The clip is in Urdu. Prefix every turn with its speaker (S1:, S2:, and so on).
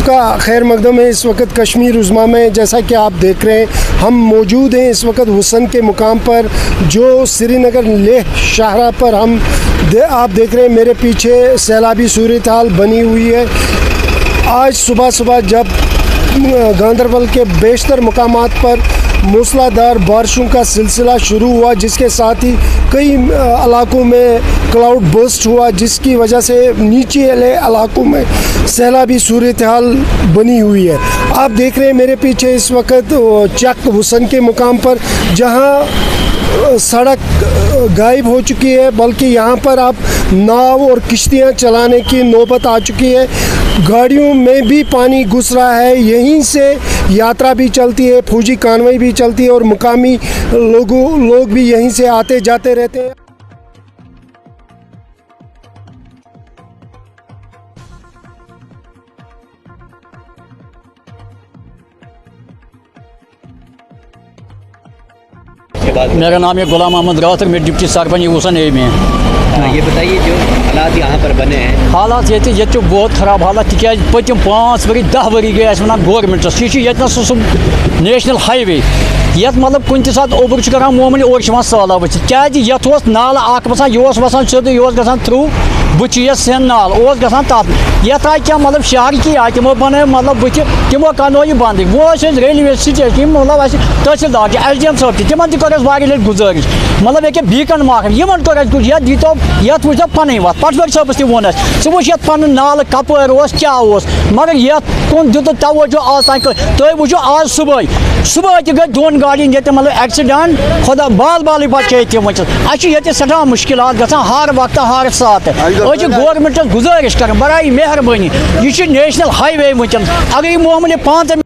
S1: آپ کا خیر مقدم ہے. اس وقت کشمیر عظمیٰ میں جیسا کہ آپ دیکھ رہے ہیں ہم موجود ہیں اس وقت حسن کے مقام پر جو سری نگر لیہ شاہراہ پر آپ دیکھ رہے ہیں میرے پیچھے سیلابی صورتحال بنی ہوئی ہے. آج صبح جب گاندربل کے بیشتر مقامات پر موسلا دھار بارشوں کا سلسلہ شروع ہوا جس کے ساتھ ہی کئی علاقوں میں کلاؤڈ برسٹ ہوا جس کی وجہ سے نیچے والے علاقوں میں سیلابی صورتحال بنی ہوئی ہے. آپ دیکھ رہے ہیں میرے پیچھے اس وقت چک حسن کے مقام پر جہاں سڑک غائب ہو چکی ہے بلکہ یہاں پر اب ناؤ اور کشتیاں چلانے کی نوبت آ چکی ہے. گاڑیوں میں بھی پانی گھس رہا ہے. یہیں سے یاترا بھی چلتی ہے, فوجی کانوئی بھی چلتی ہے اور مقامی لوگ بھی یہیں سے آتے جاتے رہتے ہیں.
S2: میرا نام ہے غلام احمد راؤتر, میں ڈپٹی سرپنچ حسن اے میں.
S3: یہ بتائیے جو حالات یہاں پر بنے ہیں
S2: حالات یہ بہت خراب حالات تکیاز پتم 5 ؤری 10 ؤری گئی ونان گورمنٹس یہ سہ نیشنل ہائی وے یت مطلب کن سات اوبر کران معمولی اور سہلاب ورتھ کیازِ یت نالہ اخ وسان یہ وسان سیود یہ گژھان تھرو بچیس سین نال گژھان تات یت آئی کیا مطلب شہر کی آئی تمو بنو مطلب بت تمو کرنو یہ بند وہ ریلوے سٹیشن مطلب تحصیلدار ایس ڈی ایم صاحب تمن تر لٹ گزارش مطلب یہ بیکن محکمہ یہ کر یت دیتو یت وچو پن وت پٹوٲرۍ صٲبس تہِ ووٚن اَسہِ ژٕ وٕچھ یتھ پنُن نالہٕ کپٲرۍ کیٛاہ مگر یتھ کُن دیُتُکھ توجہ آز تام تُہۍ وٕچھو آز صبح تہِ گٔے 2 گاڑٮ۪ن ییٚتہِ مطلب ایکسیڈنٹ خدا بالٕے پتہٕ چھِ ییٚتہِ وٕچھِتھ اَسہِ چھِ ییٚتہِ سٮ۪ٹھاہ مُشکلات گژھان ہر وقتہٕ ہر ساتہٕ أسۍ چھِ گورمنٹس گُزٲرِش کران برایے مہربٲنی یہ نیشنل ہائی وے ونکیٚنس اگر یہ معمولی 5